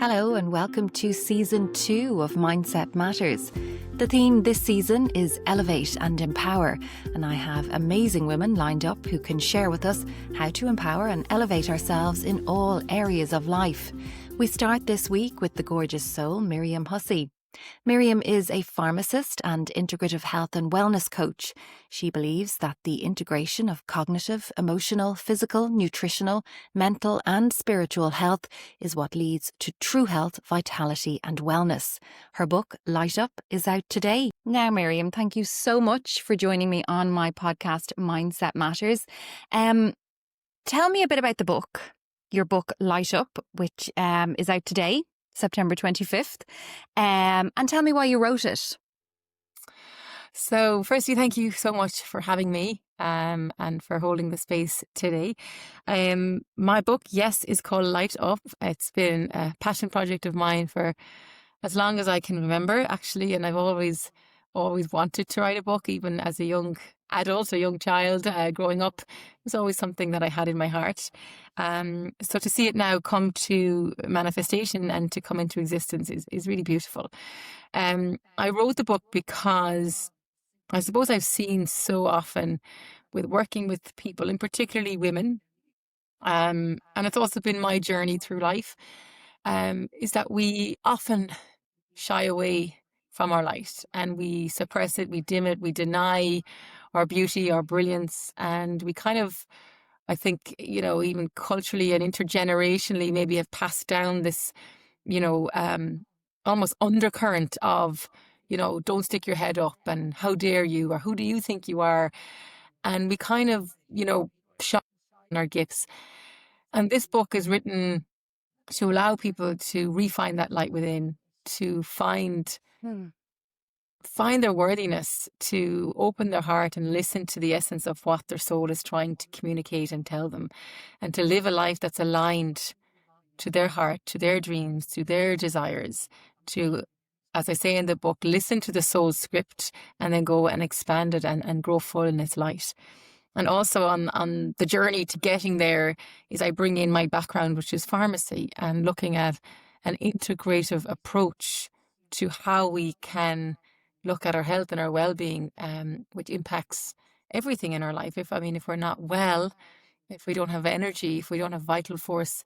Hello and welcome to Season 2 of Mindset Matters. The theme this season is Elevate and Empower, and I have amazing women lined up who can share with us how to empower and elevate ourselves in all areas of life. We start this week with the gorgeous soul, Miriam Hussey. Miriam is a pharmacist and integrative health and wellness coach. She believes that the integration of cognitive, emotional, physical, nutritional, mental and spiritual health is what leads to true health, vitality and wellness. Her book, Light Up, is out today. Now, Miriam, thank you so much for joining me on my podcast, Mindset Matters. Tell me a bit about the book, your book, Light Up, which is out today, September 25th, and tell me why you wrote it. So firstly, thank you so much for having me and for holding the space today. My book, yes, is called Light Up. It's been a passion project of mine for as long as I can remember, actually, and I've always wanted to write a book, even as a young adult, a young child growing up. It was always something that I had in my heart. So to see it now come to manifestation and to come into existence is really beautiful. I wrote the book because I suppose I've seen so often with working with people, and particularly women, and it's also been my journey through life, is that we often shy away from our light and we suppress it, we dim it, we deny our beauty, our brilliance, and we kind of, I think, even culturally and intergenerationally maybe have passed down this, almost undercurrent of, don't stick your head up and how dare you, or who do you think you are? And we kind of, shy on our gifts. And this book is written to allow people to refine that light within, to find their worthiness, to open their heart and listen to the essence of what their soul is trying to communicate and tell them, and to live a life that's aligned to their heart, to their dreams, to their desires, to, as I say in the book, listen to the soul's script and then go and expand it and grow full in its light. And also on the journey to getting there is I bring in my background, which is pharmacy, and looking at an integrative approach to how we can look at our health and our well-being, which impacts everything in our life. If we're not well, if we don't have energy, if we don't have vital force,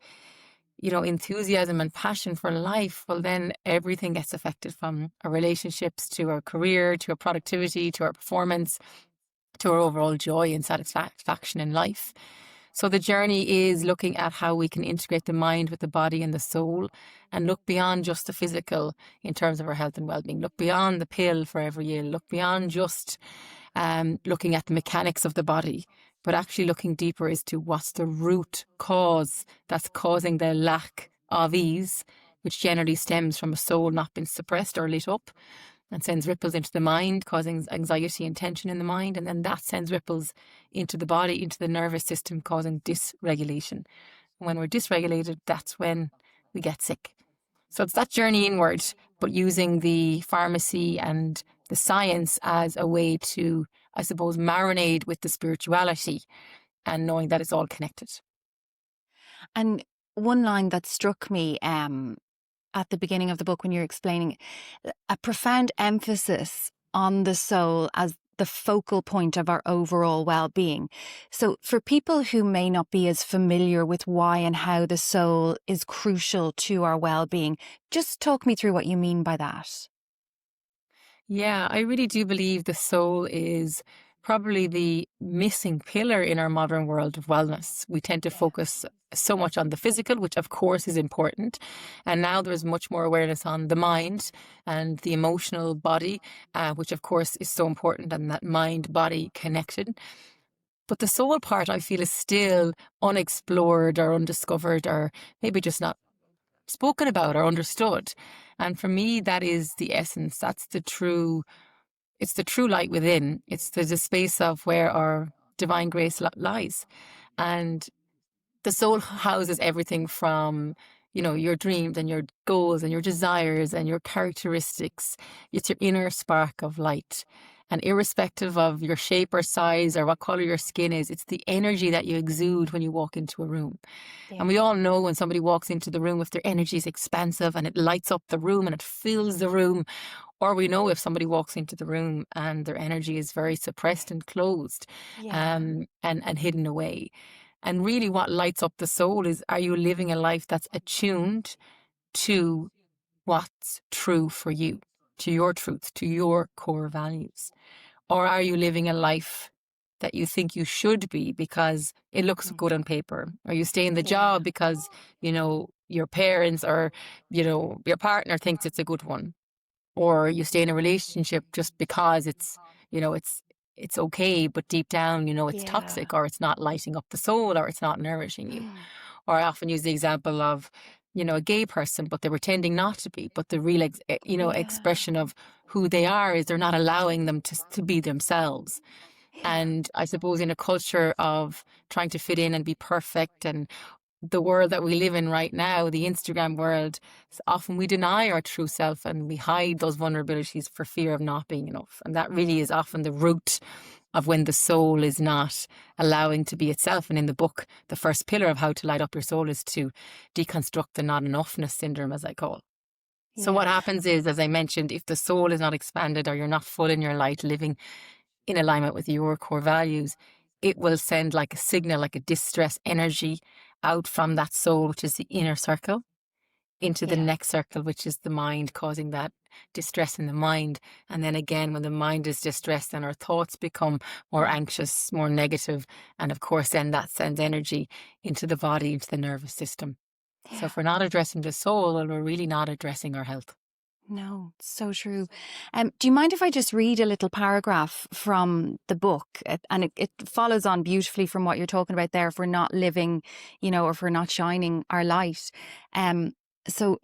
enthusiasm and passion for life, well, then everything gets affected, from our relationships to our career, to our productivity, to our performance, to our overall joy and satisfaction in life. So the journey is looking at how we can integrate the mind with the body and the soul, and look beyond just the physical in terms of our health and well-being. Look beyond the pill for every ill. Look beyond just looking at the mechanics of the body, but actually looking deeper as to what's the root cause that's causing the lack of ease, which generally stems from a soul not being suppressed or lit up, and sends ripples into the mind, causing anxiety and tension in the mind. And then that sends ripples into the body, into the nervous system, causing dysregulation. When we're dysregulated, that's when we get sick. So it's that journey inward, but using the pharmacy and the science as a way to, I suppose, marinate with the spirituality, and knowing that it's all connected. And one line that struck me at the beginning of the book when you're explaining a profound emphasis on the soul as the focal point of our overall well-being. So for people who may not be as familiar with why and how the soul is crucial to our well-being, just talk me through what you mean by that. Yeah, I really do believe the soul is probably the missing pillar in our modern world of wellness. We tend to focus so much on the physical, which of course is important. And now there's much more awareness on the mind and the emotional body, which of course is so important, and that mind-body connection. But the soul part, I feel, is still unexplored or undiscovered, or maybe just not spoken about or understood. And for me, that is the essence. That's it's the true light within. It's the space of where our divine grace lies. And the soul houses everything from, your dreams and your goals and your desires and your characteristics. It's your inner spark of light. And irrespective of your shape or size or what color your skin is, it's the energy that you exude when you walk into a room. And we all know when somebody walks into the room, if their energy is expansive and it lights up the room and it fills the room, or we know if somebody walks into the room and their energy is very suppressed and closed, and hidden away. And really what lights up the soul is, are you living a life that's attuned to what's true for you, to your truth, to your core values? Or are you living a life that you think you should be because it looks good on paper? Or you stay in the job because, your parents or, your partner thinks it's a good one? Or you stay in a relationship just because it's, it's okay, but deep down, it's toxic, or it's not lighting up the soul, or it's not nourishing you. Or I often use the example of, a gay person, but they're pretending not to be. But the real, expression of who they are is they're not allowing them to be themselves. And I suppose in a culture of trying to fit in and be perfect, and the world that we live in right now, the Instagram world, often we deny our true self and we hide those vulnerabilities for fear of not being enough. And that really is often the root of when the soul is not allowing to be itself. And in the book, the first pillar of how to light up your soul is to deconstruct the not enoughness syndrome, as I call. So what happens is, as I mentioned, if the soul is not expanded, or you're not full in your light, living in alignment with your core values, it will send like a signal, like a distress energy out from that soul, which is the inner circle, into the next circle, which is the mind, causing that distress in the mind. And then again, when the mind is distressed, then our thoughts become more anxious, more negative. And of course, then that sends energy into the body, into the nervous system. So if we're not addressing the soul, well, we're really not addressing our health. No, so true. Do you mind if I just read a little paragraph from the book? And it follows on beautifully from what you're talking about there, if we're not living, or if we're not shining our light. So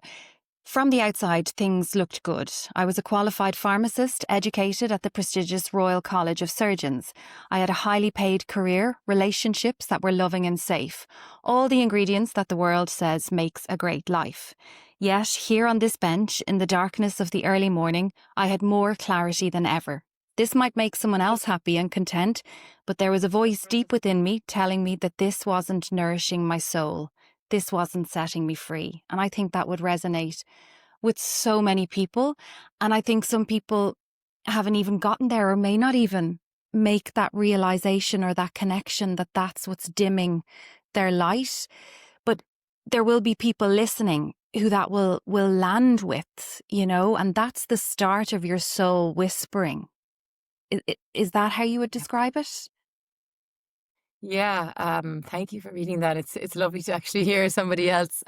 from the outside, things looked good. I was a qualified pharmacist, educated at the prestigious Royal College of Surgeons. I had a highly paid career, relationships that were loving and safe. All the ingredients that the world says makes a great life. Yet, here on this bench, in the darkness of the early morning, I had more clarity than ever. This might make someone else happy and content, but there was a voice deep within me telling me that this wasn't nourishing my soul. This wasn't setting me free. And I think that would resonate with so many people. And I think some people haven't even gotten there, or may not even make that realization or that connection that that's what's dimming their light. But there will be people listening who that will land with, and that's the start of your soul whispering. Is that how you would describe it? Yeah, thank you for reading that. It's lovely to actually hear somebody else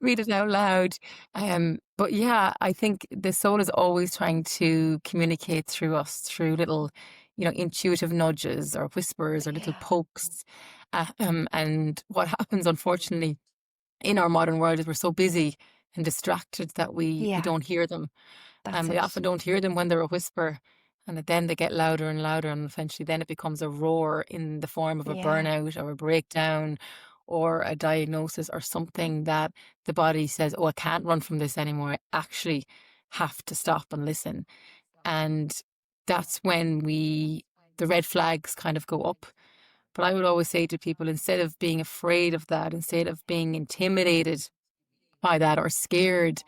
read it out loud. But yeah, I think the soul is always trying to communicate through us, through little, intuitive nudges or whispers or little pokes. And what happens, unfortunately, in our modern world is we're so busy and distracted that we don't hear them. And we often don't hear them when they're a whisper. And then they get louder and louder, and eventually then it becomes a roar in the form of a burnout or a breakdown or a diagnosis or something that the body says, oh, I can't run from this anymore. I actually have to stop and listen. And that's when the red flags kind of go up. But I would always say to people, instead of being afraid of that, instead of being intimidated by that or scared,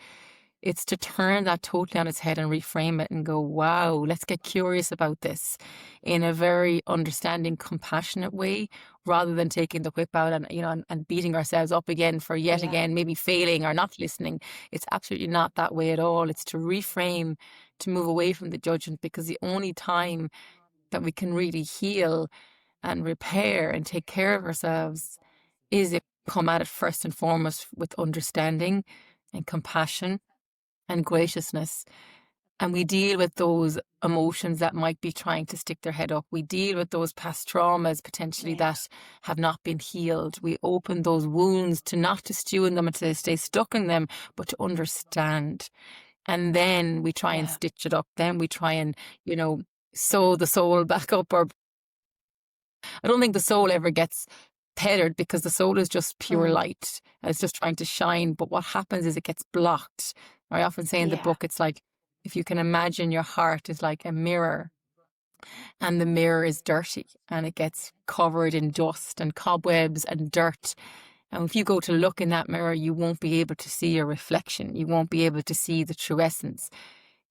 it's to turn that totally on its head and reframe it and go, wow, let's get curious about this in a very understanding, compassionate way, rather than taking the whip out and, and beating ourselves up again for yet again, maybe failing or not listening. It's absolutely not that way at all. It's to reframe, to move away from the judgment, because the only time that we can really heal and repair and take care of ourselves is if we come at it first and foremost with understanding and compassion and graciousness. And we deal with those emotions that might be trying to stick their head up. We deal with those past traumas potentially that have not been healed. We open those wounds to not to stew in them and to stay stuck in them, but to understand. And then we try and stitch it up. Then we try and, sew the soul back up. Or I don't think the soul ever gets tethered, because the soul is just pure light. It's just trying to shine. But what happens is it gets blocked. I often say in the book, it's like, if you can imagine your heart is like a mirror, and the mirror is dirty and it gets covered in dust and cobwebs and dirt. And if you go to look in that mirror, you won't be able to see your reflection. You won't be able to see the true essence.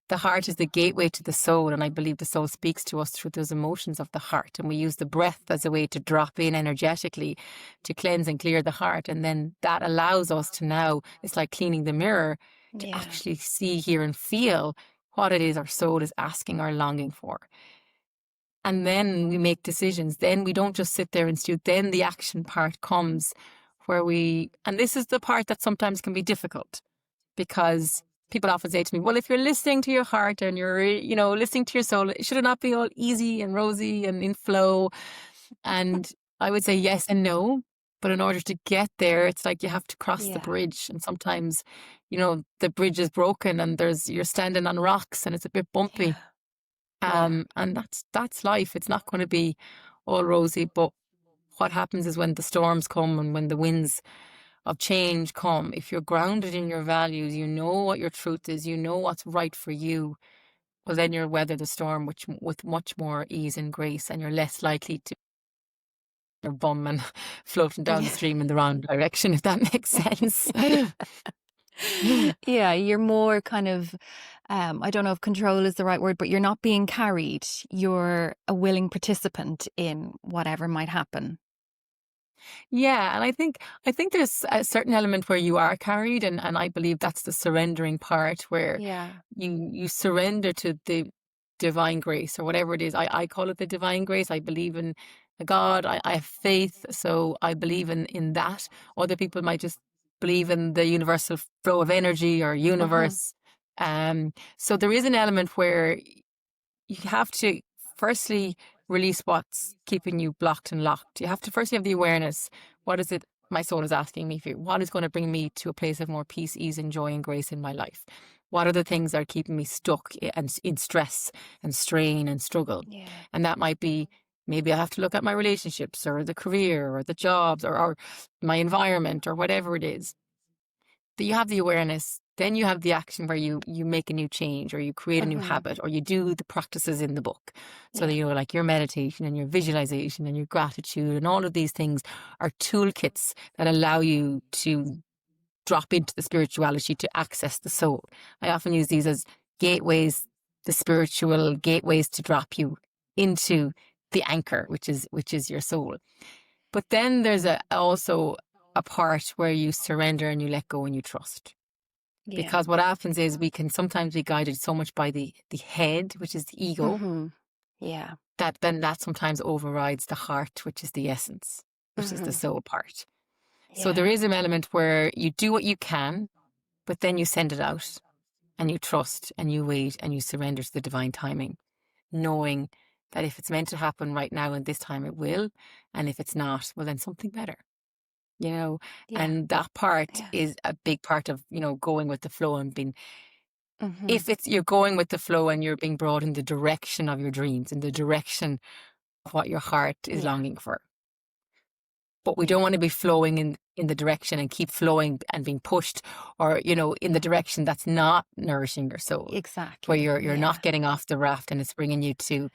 The heart is the gateway to the soul, and I believe the soul speaks to us through those emotions of the heart. And we use the breath as a way to drop in energetically to cleanse and clear the heart. And then that allows us to now, it's like cleaning the mirror, to actually see, hear, and feel what it is our soul is asking or longing for. And then we make decisions. Then we don't just sit there and stew. Then the action part comes where and this is the part that sometimes can be difficult, because people often say to me, well, if you're listening to your heart and you're, listening to your soul, should it not be all easy and rosy and in flow? And I would say yes and no. But in order to get there, it's like you have to cross the bridge. And sometimes, the bridge is broken and you're standing on rocks and it's a bit bumpy. And that's life. It's not going to be all rosy. But what happens is when the storms come and when the winds of change come, if you're grounded in your values, you know what your truth is, you know what's right for you, well, then you'll weather the storm with much more ease and grace, and you're less likely to your bum and floating down the stream in the wrong direction, if that makes sense. Yeah, you're more kind of, I don't know if control is the right word, but you're not being carried. You're a willing participant in whatever might happen. Yeah, and I think there's a certain element where you are carried, and I believe that's the surrendering part, where you surrender to the divine grace or whatever it is. I call it the divine grace. I believe in a God. I have faith, so I believe in that. Other people might just believe in the universal flow of energy or universe. So there is an element where you have to firstly release what's keeping you blocked and locked. You have to firstly have the awareness. What is it my soul is asking me for? What is going to bring me to a place of more peace, ease, and joy and grace in my life? What are the things that are keeping me stuck and in stress and strain and struggle? And that might be, maybe I have to look at my relationships or the career or the jobs or my environment or whatever it is. That you have the awareness, then you have the action where you make a new change or you create a new habit or you do the practices in the book. So that, like your meditation and your visualization and your gratitude and all of these things are toolkits that allow you to drop into the spirituality, to access the soul. I often use these as gateways, the spiritual gateways to drop you into the anchor, which is your soul. But then there's also a part where you surrender and you let go and you trust. Because what happens is we can sometimes be guided so much by the head, which is the ego, that sometimes overrides the heart, which is the essence, which is the soul part. So there is an element where you do what you can, but then you send it out and you trust and you wait and you surrender to the divine timing, knowing that if it's meant to happen right now and this time it will, and if it's not, well, then something better. And that part is a big part of, going with the flow and being, if you're going with the flow and you're being brought in the direction of your dreams, in the direction of what your heart is longing for. But we don't want to be flowing in the direction and keep flowing and being pushed or, in the direction that's not nourishing your soul. Exactly. Where you're not getting off the raft and it's bringing you to,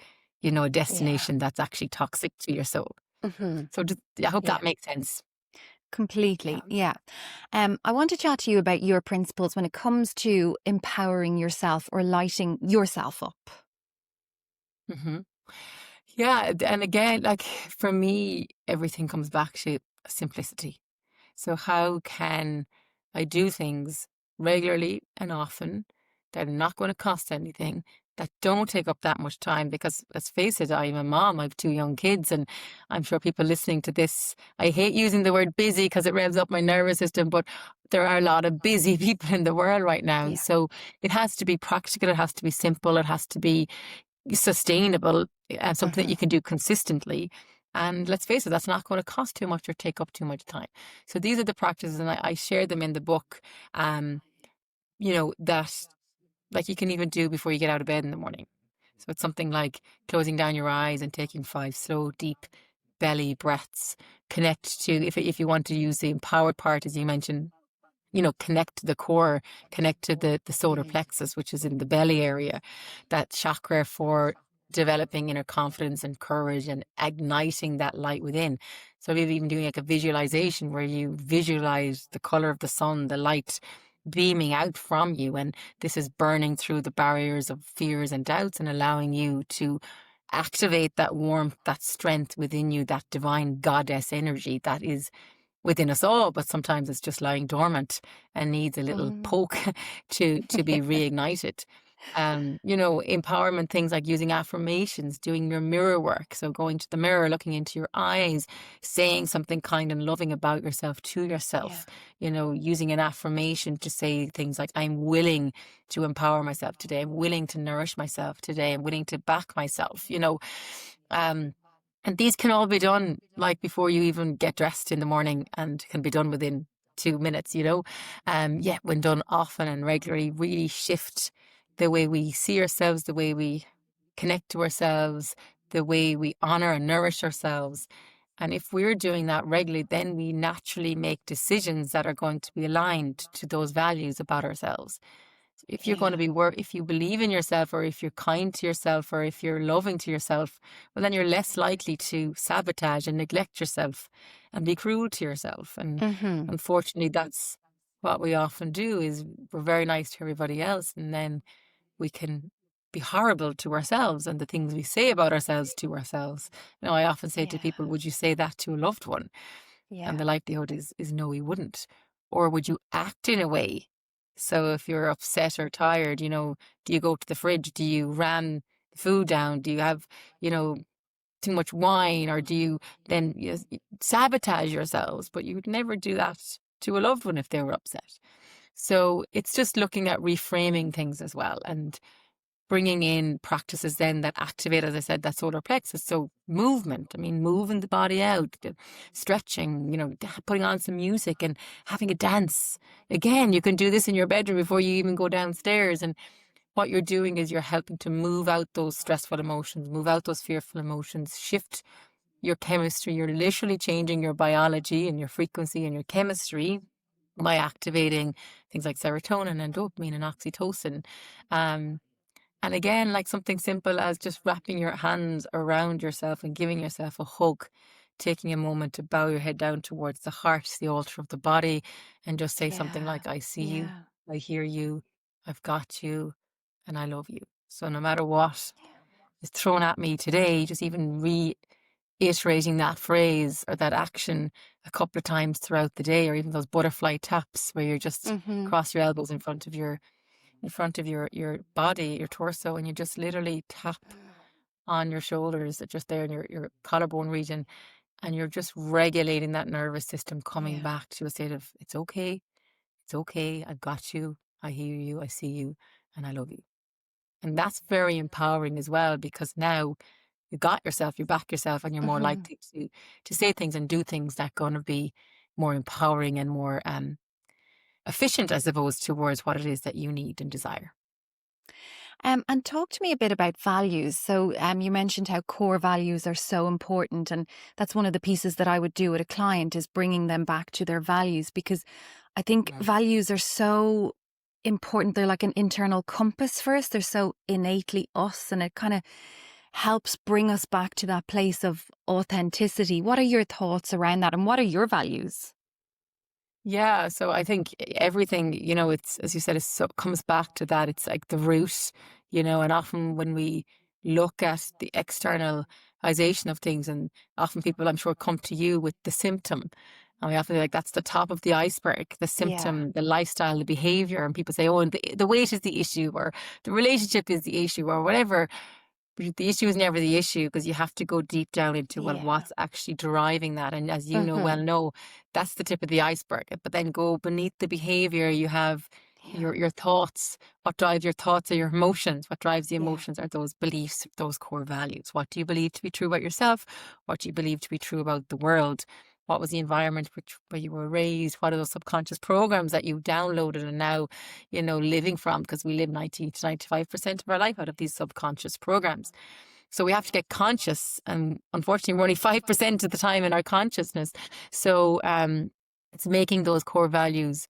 a destination that's actually toxic to your soul. So I hope that makes sense. Completely. Yeah. I want to chat to you about your principles when it comes to empowering yourself or lighting yourself up. Yeah. And again, like for me, everything comes back to simplicity. So how can I do things regularly and often that are not going to cost anything, that don't take up that much time? Because let's face it, I'm a mom, I have 2 young kids, and I'm sure people listening to this, I hate using the word busy because it revs up my nervous system, but there are a lot of busy people in the world right now. So it has to be practical, it has to be simple, it has to be sustainable, and something that you can do consistently. And let's face it, that's not going to cost too much or take up too much time. So these are the practices, and I share them in the book, that like you can even do before you get out of bed in the morning. So it's something like closing down your eyes and taking 5 slow, deep belly breaths. Connect to, if you want to use the empowered part, as you mentioned, connect to the core, connect to the solar plexus, which is in the belly area, that chakra for developing inner confidence and courage and igniting that light within. So maybe even doing like a visualization where you visualize the color of the sun, the light beaming out from you, and this is burning through the barriers of fears and doubts and allowing you to activate that warmth, that strength within you, that divine goddess energy that is within us all, but sometimes it's just lying dormant and needs a little poke to be reignited. Empowerment things like using affirmations, doing your mirror work. So going to the mirror, looking into your eyes, saying something kind and loving about yourself to yourself, using an affirmation to say things like, I'm willing to empower myself today. I'm willing to nourish myself today. I'm willing to back myself, and these can all be done like before you even get dressed in the morning, and can be done within 2 minutes, when done often and regularly, really shift the way we see ourselves, the way we connect to ourselves, the way we honor and nourish ourselves. And if we're doing that regularly, then we naturally make decisions that are going to be aligned to those values about ourselves. If you're going to be if you believe in yourself, or if you're kind to yourself, or if you're loving to yourself, well, then you're less likely to sabotage and neglect yourself and be cruel to yourself. And unfortunately, that's what we often do, is we're very nice to everybody else, and then we can be horrible to ourselves and the things we say about ourselves to ourselves. I often say to people, would you say that to a loved one? And the likelihood is no, we wouldn't. Or would you act in a way? So if you're upset or tired, do you go to the fridge? Do you ram the food down? Do you have, too much wine? Or do you then sabotage yourselves? But you would never do that to a loved one if they were upset. So it's just looking at reframing things as well, and bringing in practices then that activate, as I said, that solar plexus. So movement, moving the body out, stretching, putting on some music and having a dance. Again, you can do this in your bedroom before you even go downstairs. And what you're doing is you're helping to move out those stressful emotions, move out those fearful emotions, shift your chemistry. You're literally changing your biology and your frequency and your chemistry by activating things like serotonin and dopamine and oxytocin. And again, like something simple as just wrapping your hands around yourself and giving yourself a hug, taking a moment to bow your head down towards the heart, the altar of the body, and just say something like, I see you, I hear you, I've got you, and I love you. So no matter what is thrown at me today, just even reiterating that phrase or that action a couple of times throughout the day, or even those butterfly taps where you're just cross your elbows in front of your body, your torso, and you just literally tap on your shoulders, just there in your collarbone region, and you're just regulating that nervous system, coming back to a state of, it's okay, I've got you, I hear you, I see you, and I love you. And that's very empowering as well, because now you got yourself, you back yourself, and you're more likely to say things and do things that are going to be more empowering and more efficient, I suppose, towards what it is that you need and desire. And talk to me a bit about values. So you mentioned how core values are so important, and that's one of the pieces that I would do with a client, is bringing them back to their values, because I think values are so important. They're like an internal compass for us. They're so innately us, and it kind of helps bring us back to that place of authenticity. What are your thoughts around that, and what are your values? Yeah, so I think everything, it's, as you said, comes back to that. It's like the root, and often when we look at the externalization of things, and often people, I'm sure, come to you with the symptom. And we often like, that's the top of the iceberg, the symptom, the lifestyle, the behavior. And people say, oh, and the weight is the issue, or the relationship is the issue, or whatever. But the issue is never the issue, because you have to go deep down into, well, what's actually driving that. And as you know, that's the tip of the iceberg. But then go beneath the behavior, you have your thoughts. What drives your thoughts are your emotions. What drives the emotions are those beliefs, those core values. What do you believe to be true about yourself? What do you believe to be true about the world? What was the environment where you were raised? What are those subconscious programs that you downloaded and now, living from? Because we live 90 to 95% of our life out of these subconscious programs. So we have to get conscious, and unfortunately we're only 5% of the time in our consciousness. So it's making those core values,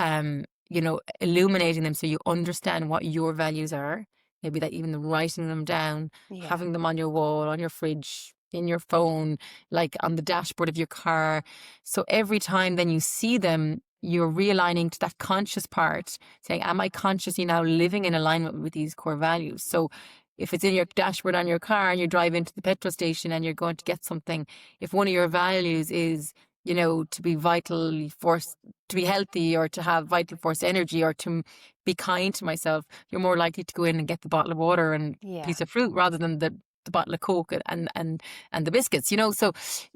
illuminating them so you understand what your values are, maybe that even writing them down, Yeah. having them on your wall, on your fridge, in your phone, like on the dashboard of your car. So every time then you see them, you're realigning to that conscious part, saying, am I consciously now living in alignment with these core values? So if it's in your dashboard on your car and you drive into the petrol station and you're going to get something, if one of your values is, to be vitally force, to be healthy, or to have vital force energy, or to be kind to myself, you're more likely to go in and get the bottle of water and piece of fruit rather than the bottle of Coke and the biscuits, So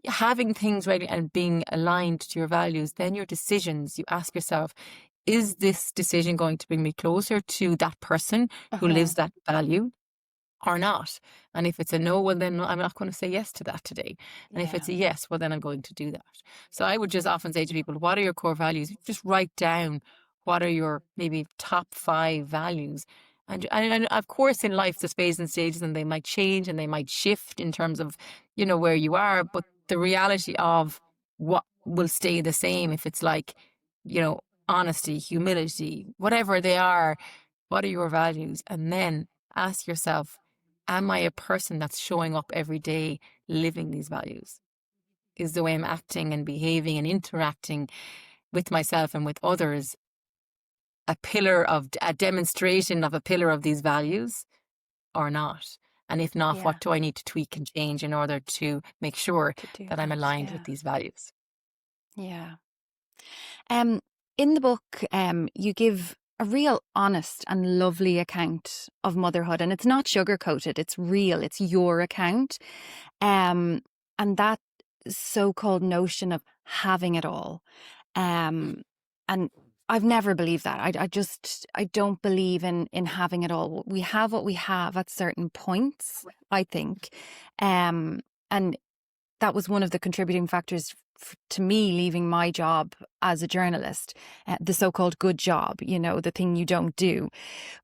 having things ready and being aligned to your values, then your decisions, you ask yourself, is this decision going to bring me closer to that person who lives that value or not? And if it's a no, well, then I'm not going to say yes to that today. And if it's a yes, well, then I'm going to do that. So I would just often say to people, what are your core values? Just write down what are your maybe top 5 values. And of course, in life, there's phases and stages, and they might change and they might shift in terms of, where you are. But the reality of what will stay the same, if it's like, honesty, humility, whatever they are, what are your values? And then ask yourself, am I a person that's showing up every day living these values? Is the way I'm acting and behaving and interacting with myself and with others a demonstration of a pillar of these values or not? And if not, what do I need to tweak and change in order to make sure that I'm aligned with these values? Yeah. In the book, you give a real honest and lovely account of motherhood, and it's not sugar-coated, it's real, it's your account. And that so-called notion of having it all. And I've never believed that. I don't believe in having it all. We have what we have at certain points, I think. And that was one of the contributing factors to me leaving my job as a journalist, the so-called good job, the thing you don't do.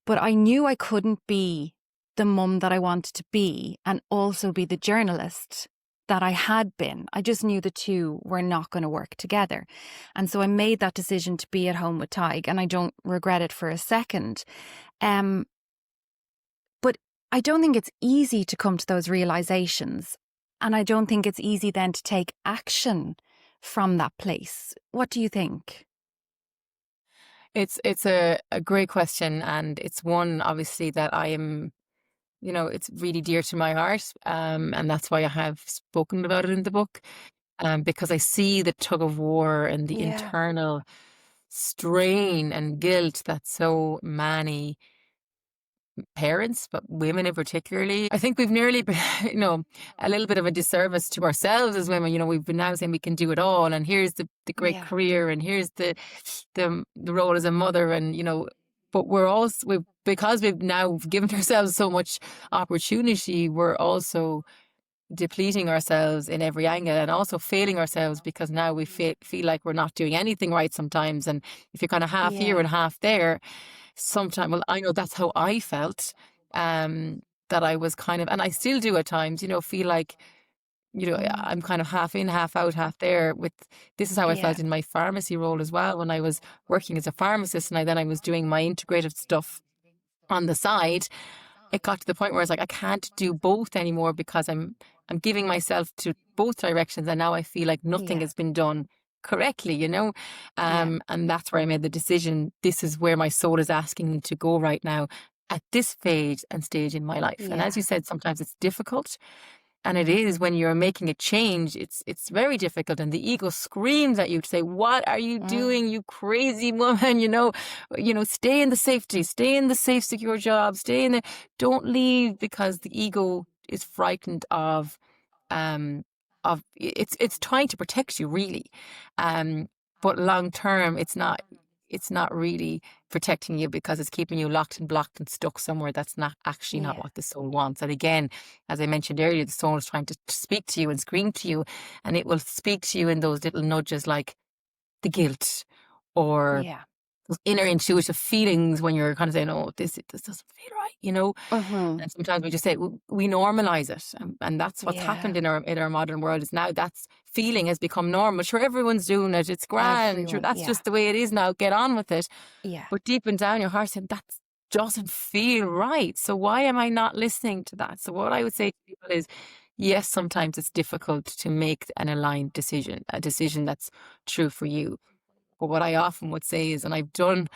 But I knew I couldn't be the mum that I wanted to be and also be the journalist that I had been. I just knew the two were not going to work together. And so I made that decision to be at home with Tig, and I don't regret it for a second. But I don't think it's easy to come to those realizations. And I don't think it's easy then to take action from that place. What do you think? It's a great question, and it's one obviously that I am, it's really dear to my heart, and that's why I have spoken about it in the book, because I see the tug of war and the internal strain and guilt that so many parents, but women in particularly, I think we've nearly been, a little bit of a disservice to ourselves as women. We've been now saying we can do it all, and here's the great career, and here's the role as a mother, and but because we've now given ourselves so much opportunity, we're also depleting ourselves in every angle, and also failing ourselves because now we feel like we're not doing anything right sometimes. And if you're kind of half here and half there, sometimes, well, I know that's how I felt, that I was kind of, and I still do at times, feel like, I'm kind of half in, half out, half there. This is how I felt in my pharmacy role as well, when I was working as a pharmacist, and I was doing my integrative stuff on the side. It got to the point where I was like, I can't do both anymore because I'm giving myself to both directions, and now I feel like nothing has been done correctly, and that's where I made the decision. This is where my soul is asking me to go right now at this phase and stage in my life. And as you said, sometimes it's difficult, and it is when you're making a change, it's very difficult, and the ego screams at you to say, what are you doing, you crazy woman? Stay in the safety, stay in the safe, secure job, stay in there, don't leave, because the ego is frightened of it's trying to protect you, really, but long term it's not really protecting you, because it's keeping you locked and blocked and stuck somewhere that's not actually not what the soul wants. And again, as I mentioned earlier, the soul is trying to speak to you and scream to you, and it will speak to you in those little nudges, like the guilt or those inner intuitive feelings when you're kind of saying, oh, this doesn't feel right, and sometimes we just say, we normalize it, and that's what's happened in our modern world, is now that's feeling has become normal. Sure, everyone's doing it, it's grand, sure, that's just the way it is now, get on with it. But deep and down your heart saying, that's doesn't feel right. So why am I not listening to that? So what I would say to people is, yes, sometimes it's difficult to make an aligned decision, a decision that's true for you. But what I often would say is, and I've done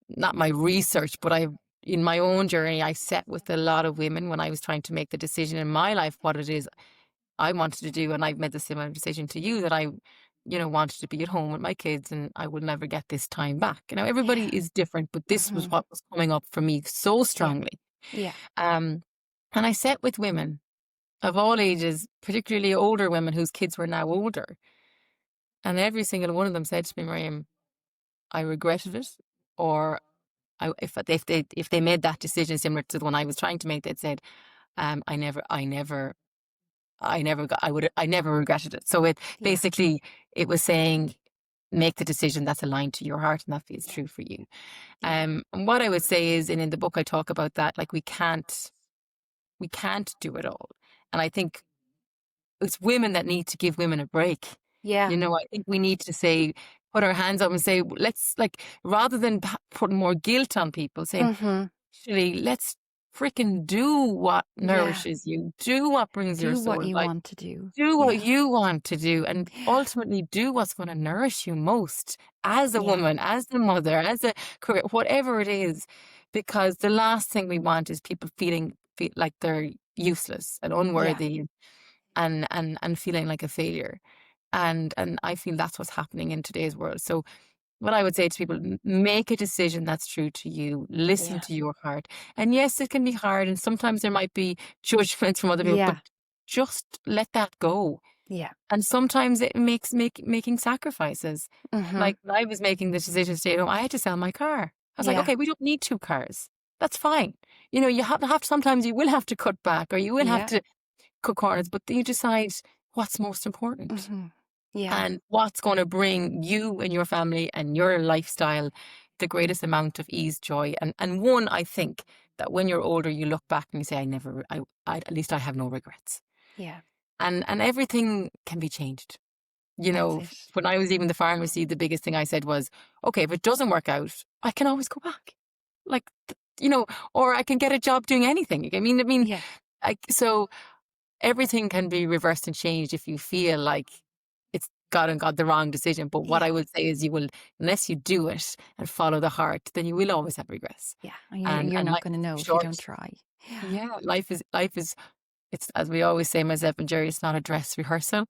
not my research, but in my own journey, I sat with a lot of women when I was trying to make the decision in my life, what it is I wanted to do. And I've made the similar decision to you that I, wanted to be at home with my kids and I will never get this time back. Everybody Yeah. is different, but this was Mm-hmm. what was coming up for me so Yeah. strongly. Yeah. And I sat with women of all ages, particularly older women whose kids were now older. And every single one of them said to me, Miriam, I regretted it, or if they made that decision similar to the one I was trying to make, they'd said, I never regretted it. So it Yeah. basically, it was saying, make the decision that's aligned to your heart and that feels true for you. Yeah. And what I would say is, and in the book I talk about that, like we can't do it all. And I think it's women that need to give women a break. Yeah. I think we need to say, put our hands up and say, let's, like, rather than putting more guilt on people, saying, Mm-hmm. actually, let's freaking do what Yeah. nourishes you, do what brings your Do what soul you life, want to do. do what Yeah. you want to do, and Yeah. ultimately do what's going to nourish you most as a Yeah. woman, as a mother, as a career, whatever it is. Because the last thing we want is people feel like they're useless and Yeah. unworthy and feeling like a failure. And I feel that's what's happening in today's world. So what I would say to people, make a decision that's true to you, listen Yeah. to your heart. And yes, it can be hard, and sometimes there might be judgments from other people, but Yeah. just let that go. Yeah. And sometimes it makes making sacrifices. Mm-hmm. Like when I was making the decision to stay at home, I had to sell my car. I was like, Yeah. okay, we don't need two cars. That's fine. You have sometimes you will have to cut back, or you will have Yeah. to cut corners, but then you decide what's most important Mm-hmm. Yeah. and what's going to bring you and your family and your lifestyle the greatest amount of ease, joy, and one, I think that when you're older, you look back and you say, at least I have no regrets, Yeah. and everything can be changed. That's it. When I was leaving the pharmacy, the biggest thing I said was, okay, if it doesn't work out, I can always go back, like, or I can get a job doing anything. Yeah. So everything can be reversed and changed if you feel like it's got the wrong decision. But what Yeah. I would say is, you will, unless you do it and follow the heart, then you will always have regrets. Yeah. And you're And not life going to is know too if you short. don't try. Yeah. Yeah, life is. It's, as we always say, myself and Jerry, it's not a dress rehearsal.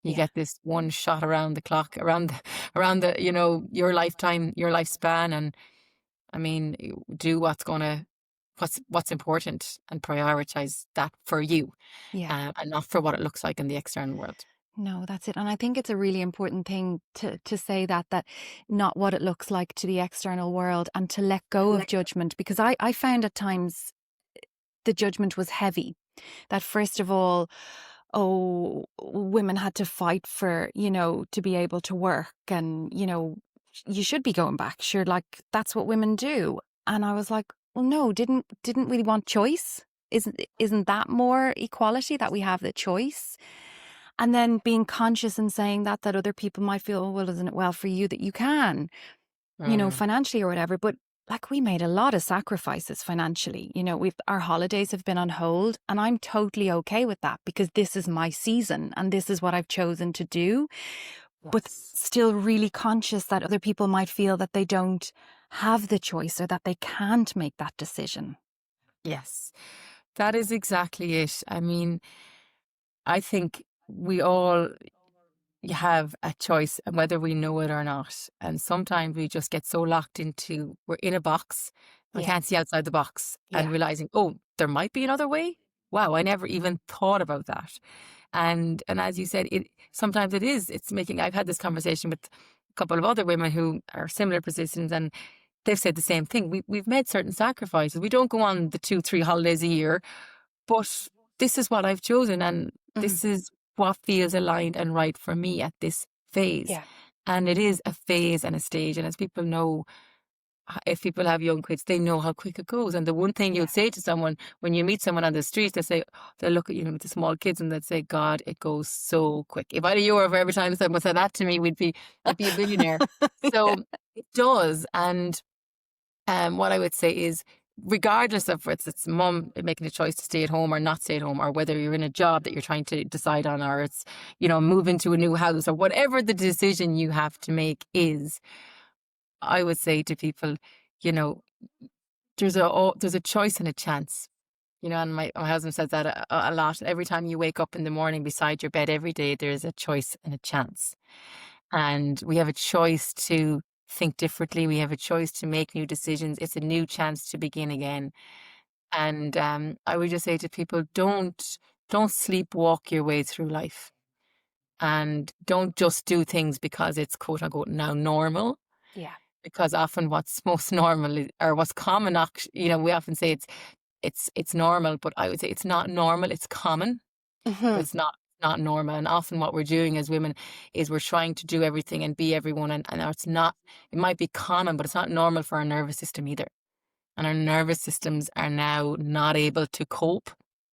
You Yeah. get this one shot around the clock, around the your lifetime, your lifespan, and do what's important and prioritize that for you, Yeah. and not for what it looks like in the external world. No, that's it. And I think it's a really important thing to say that not what it looks like to the external world, and to let go of judgment, because I found at times the judgment was heavy. That first of all, oh, women had to fight for, to be able to work, and, you should be going back. Sure, like that's what women do. And I was like, well, no, didn't we want choice? Isn't that more equality, that we have the choice? And then being conscious and saying that other people might feel, oh, well, isn't it well for you that you can, Mm. financially or whatever. But like, we made a lot of sacrifices financially. Our holidays have been on hold, and I'm totally okay with that, because this is my season and this is what I've chosen to do. But Yes. still really conscious that other people might feel that they don't have the choice, or that they can't make that decision. Yes, that is exactly it. I think we all have a choice, and whether we know it or not. And sometimes we just get so locked into, we're in a box, we Yeah. can't see outside the box, and Yeah. realizing, oh, there might be another way. Wow, I never even thought about that. And as you said, sometimes it's making. I've had this conversation with a couple of other women who are similar positions, and they've said the same thing. We've made certain sacrifices. We don't go on the 2-3 holidays a year, but this is what I've chosen, and Mm. this is what feels aligned and right for me at this phase. Yeah. And it is a phase and a stage. And as people know, if people have young kids, they know how quick it goes. And the one thing Yeah. you'll say to someone when you meet someone on the street, they'll look at you with the small kids and they'll say, God, it goes so quick. If I had a euro for every time someone said that to me, I'd be a billionaire. So it does. And What I would say is, regardless of whether it's mom making a choice to stay at home or not stay at home, or whether you're in a job that you're trying to decide on, or it's, move into a new house, or whatever the decision you have to make is, I would say to people, you know, there's a choice and a chance. And my husband says that a lot. Every time you wake up in the morning beside your bed every day, there's a choice and a chance. And we have a choice to think differently. We have a choice to make new decisions. It's a new chance to begin again. And I would just say to people, don't sleepwalk your way through life, and don't just do things because it's quote unquote now normal. Yeah. Because often what's most normal or what's common, we often say it's normal, but I would say it's not normal. It's common, but Hmm. it's not normal. And often what we're doing as women is we're trying to do everything and be everyone, and it's not. It might be common, but it's not normal for our nervous system either. And our nervous systems are now not able to cope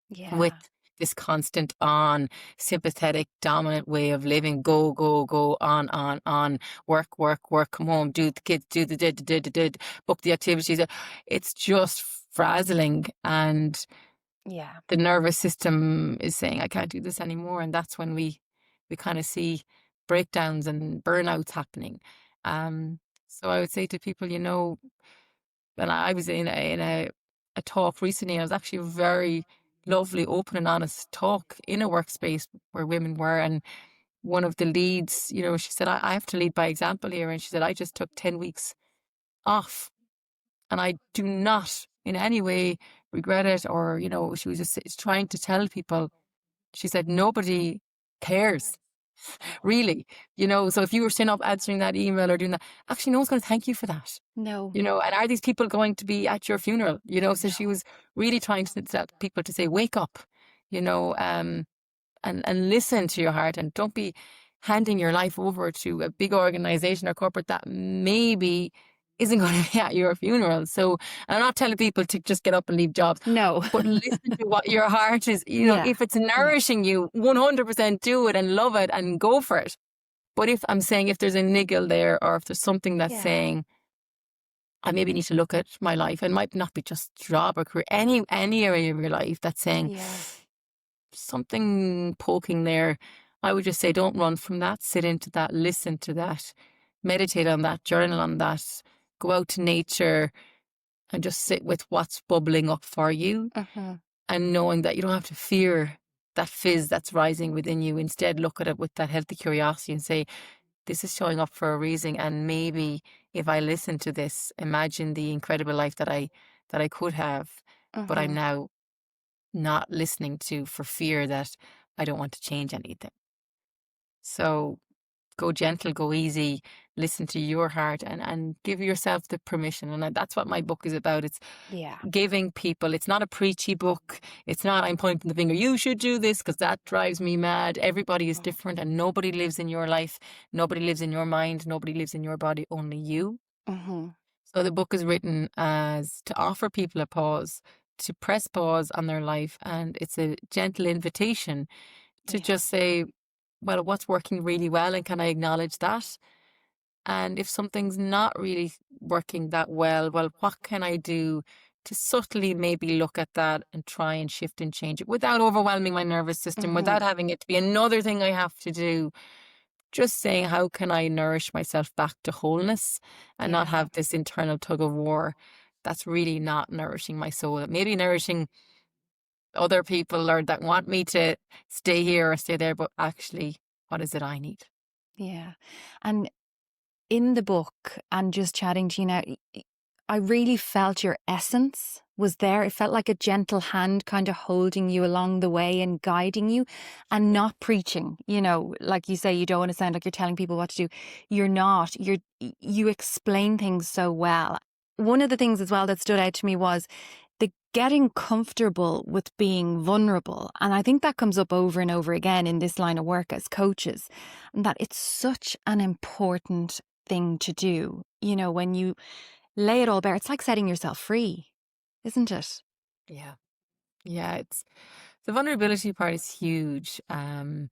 with Yeah. this constant on sympathetic dominant way of living. Go, go, go, on, work, work, work, come home, do the kids, do the did, book the activities. It's just frazzling, and Yeah. the nervous system is saying, I can't do this anymore. And that's when we kind of see breakdowns and burnouts happening. So I would say to people, and I was in a talk recently. I was actually a very lovely, open and honest talk in a workspace where women were. And one of the leads, she said, I have to lead by example here. And she said, I just took 10 weeks off, and I do not in any way regret it. Or, she was just trying to tell people, she said, nobody cares. Really, so if you were sitting up answering that email or doing that, actually, no one's going to thank you for that. No. And are these people going to be at your funeral? So she was really trying to tell people to say, wake up, and listen to your heart, and don't be handing your life over to a big organization or corporate that maybe isn't going to be at your funeral. So, and I'm not telling people to just get up and leave jobs, No. but listen to what your heart is, Yeah. if it's nourishing you, 100% do it and love it and go for it. But if there's a niggle there, or if there's something that's Yeah. saying, I maybe need to look at my life, and might not be just job or career, any area of your life that's saying Yeah. something poking there, I would just say, don't run from that. Sit into that, listen to that, meditate on that, journal on that, go out to nature and just sit with what's bubbling up for you, Hmm. and knowing that you don't have to fear that fizz that's rising within you. Instead, look at it with that healthy curiosity and say, this is showing up for a reason, and maybe if I listen to this, imagine the incredible life that I could have, but I'm Hmm. now not listening to for fear that I don't want to change anything. So go gentle, go easy, listen to your heart, and give yourself the permission. And that's what my book is about. It's Yeah. giving people, it's not a preachy book. It's not, I'm pointing the finger, you should do this, because that drives me mad. Everybody is different, and nobody lives in your life. Nobody lives in your mind. Nobody lives in your body, only you. Hmm. So the book is written as to offer people a pause, to press pause on their life. And it's a gentle invitation to Yeah. just say, well, what's working really well, and can I acknowledge that? And if something's not really working that well, what can I do to subtly maybe look at that and try and shift and change it without overwhelming my nervous system, Hmm. without having it to be another thing I have to do? Just saying, how can I nourish myself back to wholeness and not Yeah. have this internal tug of war that's really not nourishing my soul? Maybe nourishing other people, or that want me to stay here or stay there, but actually, what is it I need? Yeah. And in the book, and just chatting to you now, I really felt your essence was there. It felt like a gentle hand kind of holding you along the way and guiding you, and not preaching. Like you say, you don't want to sound like you're telling people what to do. You're not. You explain things so well. One of the things as well that stood out to me was the getting comfortable with being vulnerable. And I think that comes up over and over again in this line of work as coaches, and that it's such an important thing to do. When you lay it all bare, it's like setting yourself free, isn't it? Yeah. Yeah, it's the vulnerability part is huge. In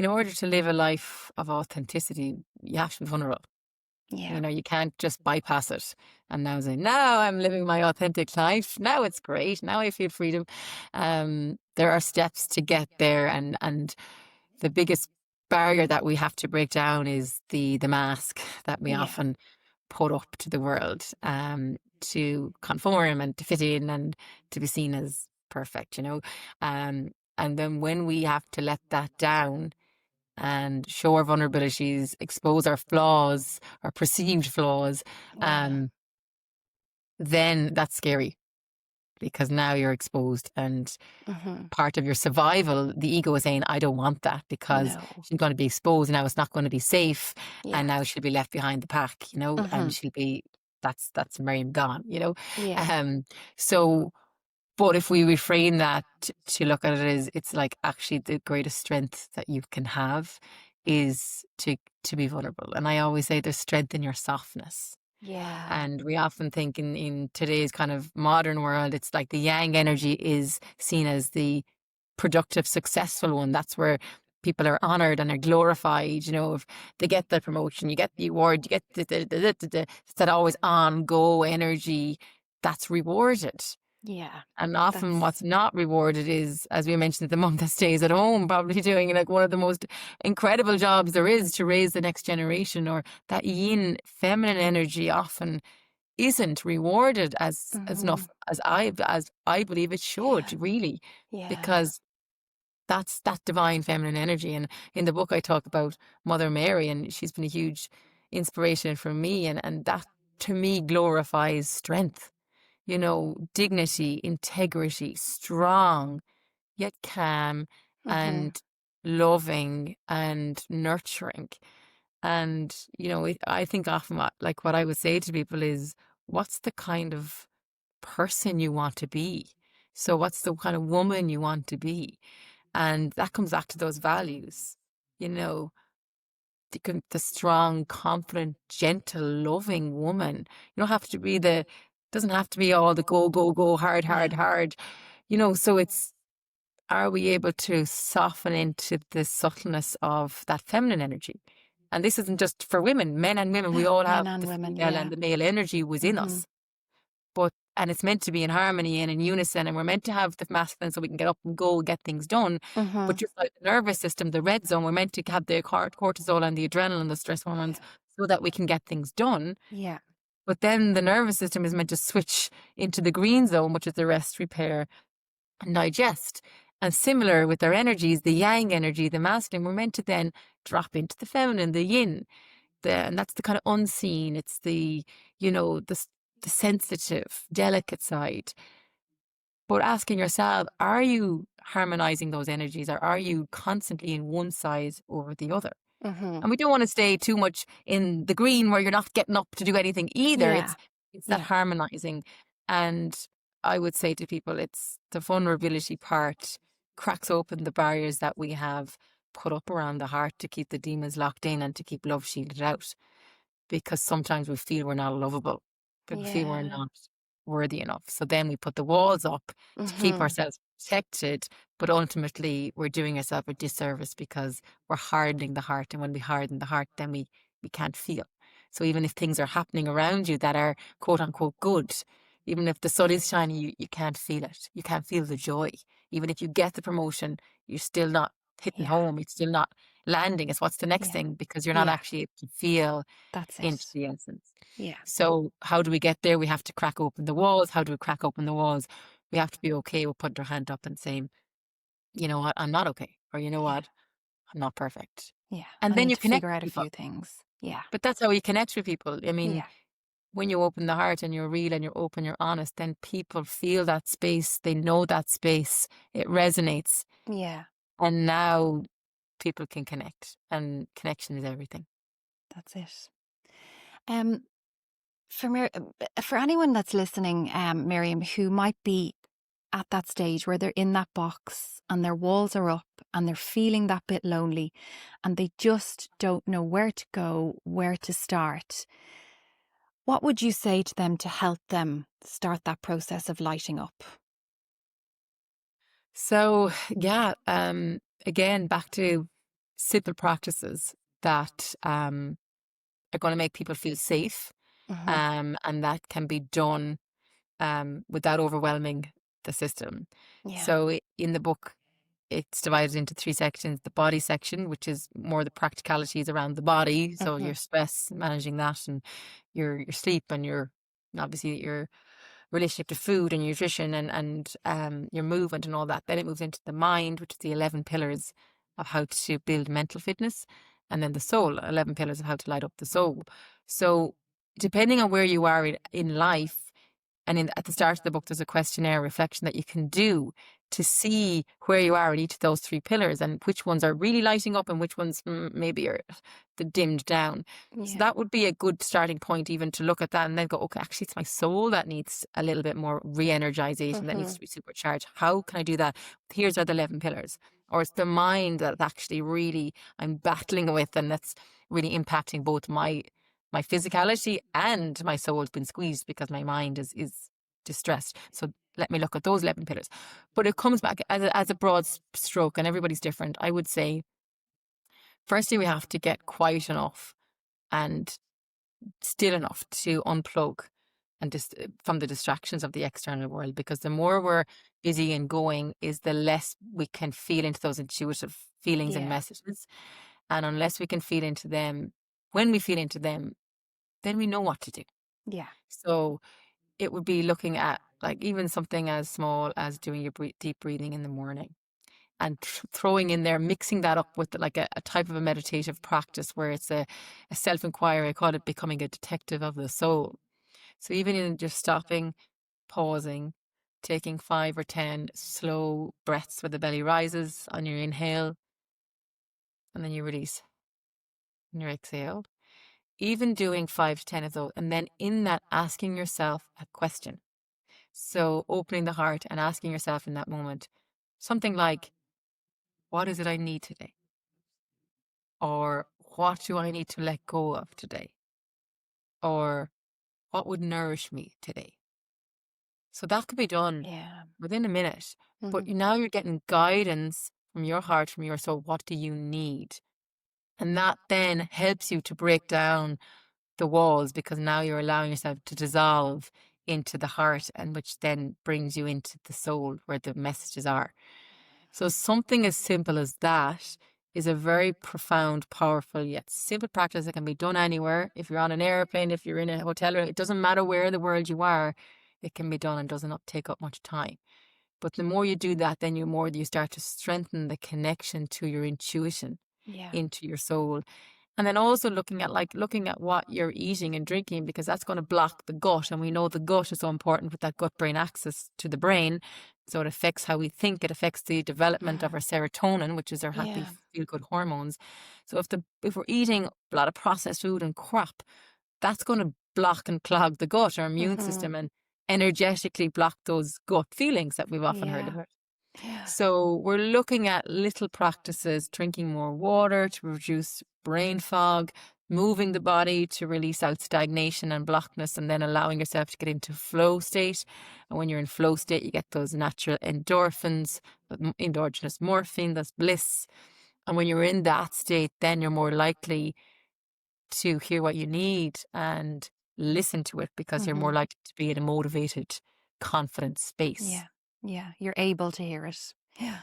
order to live a life of authenticity, you have to be vulnerable. Yeah. You can't just bypass it and now say, now I'm living my authentic life. Now it's great. Now I feel freedom. There are steps to get there. And the biggest barrier that we have to break down is the mask that we Yeah. often put up to the world, to conform and to fit in and to be seen as perfect. And then when we have to let that down and show our vulnerabilities, expose our flaws, our perceived flaws, Yeah. then that's scary because now you're exposed, and Mm-hmm. part of your survival, the ego is saying, I don't want that because No. she's going to be exposed. Now it's not going to be safe. And Yeah. now she'll be left behind the pack, Mm-hmm. and she'll be, that's Miriam gone. Yeah. Um, so, but if we reframe that to look at it as, it's like actually the greatest strength that you can have is to be vulnerable. And I always say there's strength in your softness. Yeah. And we often think in today's kind of modern world, it's like the yang energy is seen as the productive, successful one. That's where people are honored and are glorified. If they get the promotion, you get the award, you get it's that always on go energy that's rewarded. Yeah. And often That's what's not rewarded is, as we mentioned, the mum that stays at home, probably doing like one of the most incredible jobs there is to raise the next generation, or that yin feminine energy often isn't rewarded as mm-hmm. enough as I believe it Yeah. should, really, Yeah. because that's that divine feminine energy. And in the book I talk about Mother Mary, and she's been a huge inspiration for me, and that to me glorifies strength, dignity, integrity, strong, yet calm Mm-hmm. and loving and nurturing. And, I think often what I would say to people is, what's the kind of person you want to be? So what's the kind of woman you want to be? And that comes back to those values, you know, the strong, confident, gentle, loving woman. You don't have to be doesn't have to be all the go, go, go, hard, hard, Yeah. hard. So are we able to soften into the subtleness of that feminine energy? And this isn't just for women, men and women, we Yeah. all Men have and the women. female Yeah. and the male energy within Mm-hmm. us. And it's meant to be in harmony and in unison, and we're meant to have the masculine so we can get up and go, get things done. Mm-hmm. But just like the nervous system, the red zone, we're meant to have the cortisol and the adrenaline, the stress hormones, Yeah. so that we can get things done. Yeah. But then the nervous system is meant to switch into the green zone, which is the rest, repair, and digest. And similar with our energies, the yang energy, the masculine, we're meant to then drop into the feminine, the yin. And that's the kind of unseen. It's the sensitive, delicate side. But asking yourself, are you harmonizing those energies, or are you constantly in one side over the other? Mm-hmm. And we don't want to stay too much in the green where you're not getting up to do anything either. Yeah. It's that Yeah. harmonizing. And I would say to people, it's the vulnerability part cracks open the barriers that we have put up around the heart to keep the demons locked in and to keep love shielded out, because sometimes we feel we're not lovable, but we feel we're Yeah. not worthy enough. So then we put the walls up to keep Mm-hmm. ourselves protected, but ultimately we're doing ourselves a disservice because we're hardening the heart. And when we harden the heart, then we can't feel. So even if things are happening around you that are quote unquote good, even if the sun is shining, you can't feel it. You can't feel the joy. Even if you get the promotion, you're still not hitting Yeah. home. It's still not landing. It's what's the next Yeah. thing, because you're not Yeah. actually able to feel That's into it. the essence. Yeah. So how do we get there? We have to crack open the walls. How do we crack open the walls? We have to be okay with putting our hand up and saying, you know what, I'm not okay. Or you know Yeah. what, I'm not perfect. Yeah. And I then need you to connect figure out a with people. few things. Yeah. But that's how you connect with people. I mean, Yeah. when you open the heart and you're real and you're open, you're honest, then people feel that space. They know that space. It resonates. Yeah. And now people can connect. And connection is everything. That's it. Um, for anyone that's listening, Miriam, who might be at that stage where they're in that box and their walls are up and they're feeling that bit lonely and they just don't know where to go, where to start, what would you say to them to help them start that process of lighting up? So yeah, again, back to simple practices that are going to make people feel safe. Mm-hmm. And that can be done without overwhelming the system. Yeah. So in the book, it's divided into 3 sections. The body section, which is more the practicalities around the body. So Mm-hmm. your stress, managing that, and your sleep, and obviously your relationship to food and nutrition, and your movement and all that. Then it moves into the mind, which is the 11 pillars of how to build mental fitness. And then the soul, 11 pillars of how to light up the soul. So depending on where you are in life, and at the start of the book, there's a questionnaire reflection that you can do to see where you are in each of those 3 pillars and which ones are really lighting up and which ones maybe are dimmed down. So Yeah. that would be a good starting point, even to look at that and then go, okay, actually, it's my soul that needs a little bit more re-energization, that needs Mm-hmm. to be supercharged. How can I do that? Here's are the 11 pillars. Or it's the mind that actually really I'm battling with, and that's really impacting both my physicality and my soul's been squeezed because my mind is distressed. So let me look at those 11 pillars. But it comes back as a broad stroke, and everybody's different. I would say, firstly, we have to get quiet enough and still enough to unplug and just from the distractions of the external world, because the more we're busy and going is the less we can feel into those intuitive feelings and Yeah. messages. And unless we can feel into them, when we feel into them, then we know what to do. Yeah. So it would be looking at like even something as small as doing your deep breathing in the morning, and throwing in there, mixing that up with like a type of a meditative practice where it's a self-inquiry. I call it becoming a detective of the soul. So even in just stopping, pausing, taking 5 or 10 slow breaths where the belly rises on your inhale and then you release on your exhale. Even doing 5 to 10 of those, and then in that asking yourself a question. So opening the heart and asking yourself in that moment something like, what is it I need today? Or what do I need to let go of today? Or what would nourish me today? So that could be done Yeah. within a minute. Mm-hmm. But now you're getting guidance from your heart, from your soul. What do you need? And that then helps you to break down the walls, because now you're allowing yourself to dissolve into the heart, and which then brings you into the soul where the messages are. So something as simple as that is a very profound, powerful, yet simple practice that can be done anywhere. If you're on an airplane, if you're in a hotel room, it doesn't matter where in the world you are, it can be done and does not take up much time. But the more you do that, then the more you start to strengthen the connection to your intuition, Yeah. into your soul. And then also looking at what you're eating and drinking, because that's going to block the gut. And we know the gut is so important with that gut brain axis to the brain. So it affects how we think. It affects the development of our serotonin, which is our happy, Yeah. feel good hormones. So if we're eating a lot of processed food and crap, that's going to block and clog the gut, our immune Mm-hmm. system, and energetically block those gut feelings that we've often heard Yeah. about. Yeah. So we're looking at little practices, drinking more water to reduce brain fog, moving the body to release out stagnation and blockness, and then allowing yourself to get into flow state. And when you're in flow state, you get those natural endorphins, endogenous morphine, that's bliss. And when you're in that state, then you're more likely to hear what you need and listen to it, because you're Mm-hmm. more likely to be in a motivated, confident space. Yeah. Yeah. You're able to hear it. Yeah.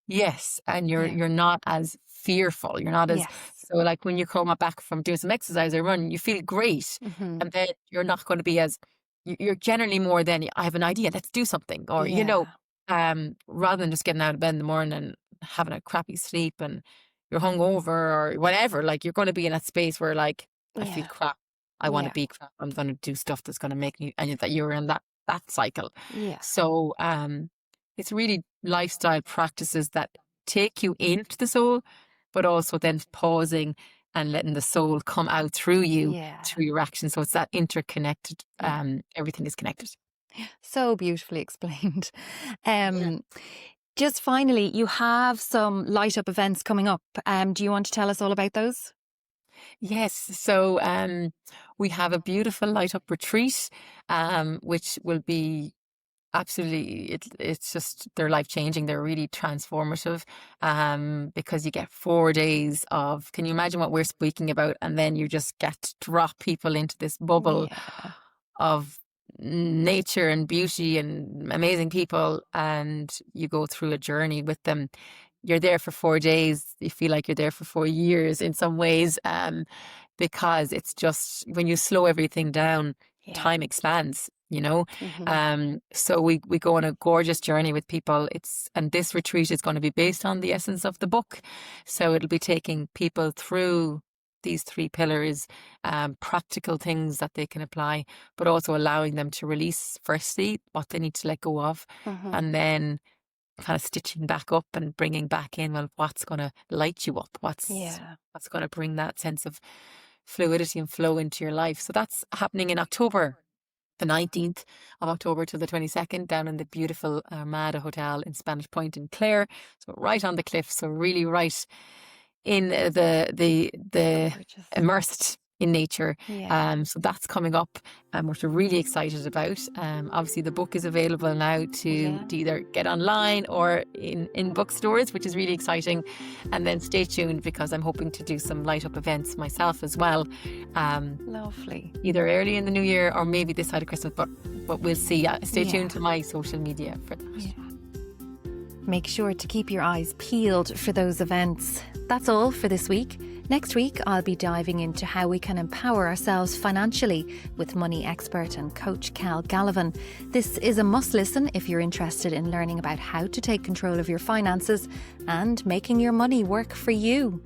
Yes, and you're Yeah. you're not as fearful. You're not as Yes. so like when you come back from doing some exercise or run, you feel great, Mm-hmm. and then you're not going to be as you're generally more than I have an idea, let's do something, or Yeah. rather than just getting out of bed in the morning and having a crappy sleep and you're hungover or whatever. Like you're going to be in that space where like I feel Yeah. crap, I want to Yeah. be crap, I'm going to do stuff that's going to make me, and that you're in that cycle. Yeah. So it's really lifestyle practices that take you into the soul, but also then pausing and letting the soul come out through you, Yeah. through your actions. So it's that interconnected, Yeah. everything is connected. So beautifully explained. Yeah. Just finally, you have some light up events coming up. Do you want to tell us all about those? Yes. So we have a beautiful light up retreat, which will be Absolutely. It's just, they're life changing. They're really transformative, because you get 4 days of, can you imagine what we're speaking about? And then you just get to drop people into this bubble Yeah. of nature and beauty and amazing people, and you go through a journey with them. You're there for 4 days. You feel like you're there for 4 years in some ways, because it's just, when you slow everything down, Yeah. time expands, you know. Mm-hmm. So we go on a gorgeous journey with people. And this retreat is going to be based on the essence of the book. So it'll be taking people through these 3 pillars, practical things that they can apply, but also allowing them to release, firstly, what they need to let go of, Mm-hmm. and then kind of stitching back up and bringing back in, well, what's going to light you up? What's going to bring that sense of fluidity and flow into your life? So that's happening in October, the 19th of October to the 22nd, down in the beautiful Armada Hotel in Spanish Point in Clare. So right on the cliff. So really right in the Gorgeous. immersed in nature. Yeah. So that's coming up, which we're really excited about. Obviously the book is available now to either get online or in bookstores, which is really exciting. And then stay tuned, because I'm hoping to do some light up events myself as well. Lovely. Either early in the new year or maybe this side of Christmas, but we'll see. Stay Yeah. tuned to my social media for that. Yeah. Make sure to keep your eyes peeled for those events. That's all for this week. Next week, I'll be diving into how we can empower ourselves financially with money expert and coach Cal Gallivan. This is a must listen if you're interested in learning about how to take control of your finances and making your money work for you.